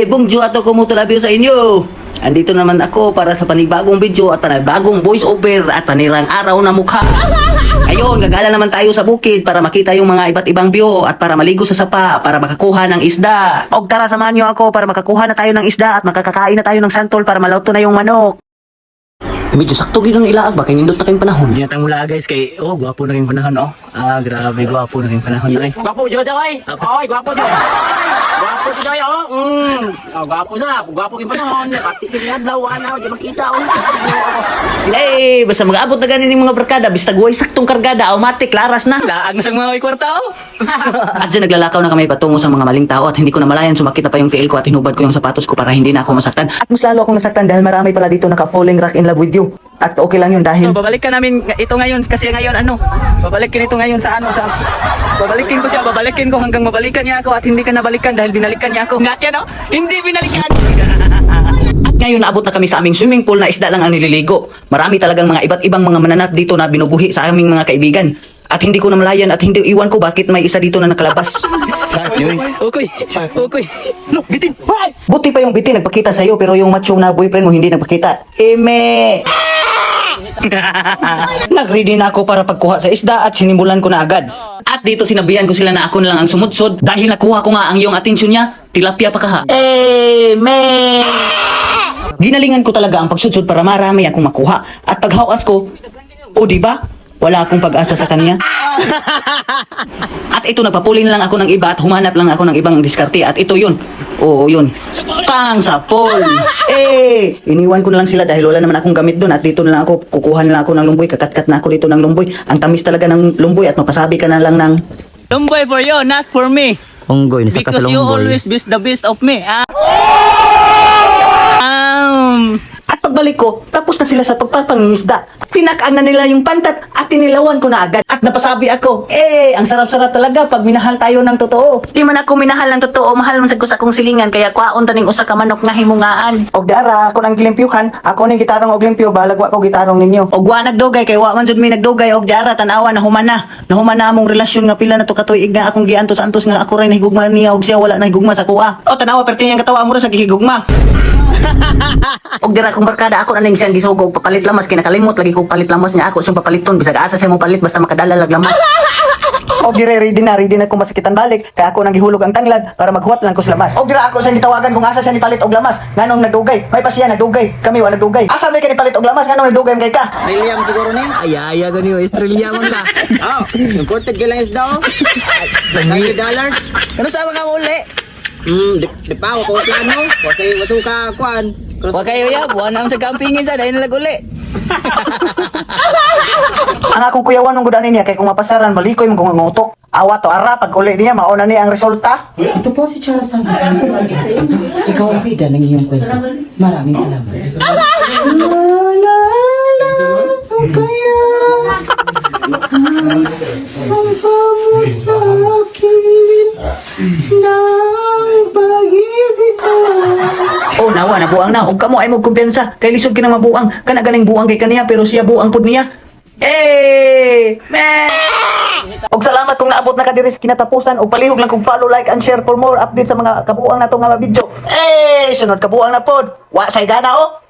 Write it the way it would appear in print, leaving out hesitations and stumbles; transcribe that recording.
Bongjo ato ko mo tulabyo sa inyo. Andito naman ako para sa panibagong video at panibagong voice over at panirang araw na mukha. Ayun, gagala naman tayo sa bukid para makita yung mga iba't ibang view at para maligo sa sapa para makakuha ng isda. Og tara, samahan niyo ako para makakuha na tayo ng isda at makakakain na tayo ng santol para malauto na yung manok. Medyo sakto gino'n ilaag ba kay nindot na kayong panahon. Hindi natang mula guys kay gwapo na rin panahon grabe gwapo na rin panahon ay. Gwapo jud oy. Oy, gwapo jud. Gwapo jud oy gwapo sa, gwapo kin panahon. Pati kin adlaw ana di makita Basta mag-abot na ganin yung mga barkada bista guway saktong kargada automatic laras na. Laag na sa mga kwarta At dyan naglalakaw na kami patungo sa mga maling tao at hindi ko na malayan sumakit na pa yung tiil ko at hinubad ko yung sapatos ko para hindi na ako masaktan. At mas lalo akong nasaktan dahil marami pala dito naka-falling rock in love with you. At okay lang yun dahil babalikan namin ito ngayon kasi ngayon babalikin ito ngayon sa babalikin ko siya, babalikin ko hanggang mabalikan niya ako at hindi ka nabalikan dahil binalikan niya ako. Ngat yan hindi binalikan. At ngayon naabot na kami sa aming swimming pool na isda lang ang nililigo. Marami talagang mga iba't ibang mga mananap dito na binubuhi sa aming mga kaibigan. At hindi ko na malayan at hindi iwan ko bakit may isa dito na nakalabas. Okay. Bitin. Buti pa yung bitin nagpakita sa'yo pero yung macho na boyfriend mo hindi nagpakita. Nag-ready na ako para pagkuha sa isda at sinimulan ko na agad. At dito sinabihan ko sila na ako na lang ang sumudsod dahil nakuha ko nga ang iyong atensyon niya. Tilapia pa kaha. Ginalingan ko talaga ang pagsudsod para marami akong makuha. At paghawas ko, diba? Wala akong pag-asa sa kanya. At ito, nagpapulin lang ako ng iba at humanap lang ako ng ibang diskarte. At ito yun. Oo, yun. Pang sapol. Iniwan ko na lang sila dahil wala naman akong gamit doon. At dito na lang ako, kukuha na lang ako ng lumboy. Kakatkat na ako dito ng lumboy. Ang tamis talaga ng lumboy at mapasabi ka na lang ng Lumboy for you, not for me. Unggoy nasa Because you always be the best of me. At pagbalik ko, tapos na sila sa pagpapangingisda. Tinakaan na nila yung pantat at tinilawan ko na agad. At napasabi ako, ang sarap-sarap talaga pag minahal tayo ng totoo. Di man ako minahal ng totoo, mahal man sa akong silingan, kaya kwaon taning usa ka manok nga himungaan. Og dara, ako nang gilimpyuhan, ako ning gitarong og limpyo, balagwa ko gitarong ninyo. Og wa nagdugay, kay wa man jud mi nagdugay, og dara, tanawa, nahumana among relasyon nga pila na to katuig nga akong giantos-antos nga ako ray nahigugma niya, og siya wala nahigugma sa kuha. Tanawa, perti niyang katawa mo ra sa gihigugma. Og dira kung barkada ako na ning siyang gisugog papalit lamas kinakalimot lagi ko palit lamas niya ako siyang papaliton bisag asa siya mo palit basta makadala lag lamas. Og dira ready na kung masakitan balik kaya ako nang gihulog ang tanglad para maghuwat lang ko sa lamas. Og dira ako sa gitawagan kung asa siya ni palit og lamas nganong nagdugay may pa siya nagdugay kami wa nagdugay asa may kani palit og lamas nganong nagdugay kay ka. Trillium siguro ni? Ay gani o, Trillium ka. Imported ka lang isda $90. Ano sa mga uli? Di pa ako plano. Kasi masuka kuan. Huwag kayo ya, buwan naman sa campingin sa dahil nalaguli. Ang akong kuyawan ng gudanin niya kay kung mapasaran malikoy mong ngutok. Awa to ara pag uli niya mauna niya ang resulta. Ito po si Charo Sang. Ikaw ang bida ng iyong kwento. Maraming salamat. Kaya sumpa mo sa akin ng pag-ibig mo. Nawa na buang na og kamo ay mo kumpiyansa kay lisod kinang mabuang kana ganing buang kay kaniya pero siya buang pud niya. Og salamat kung naabot na ka diri sa kinatapusan og palihog lang kog follow, like and share for more updates sa mga kabuang nato nga video. Sunod kabuang na pod. Wa say gana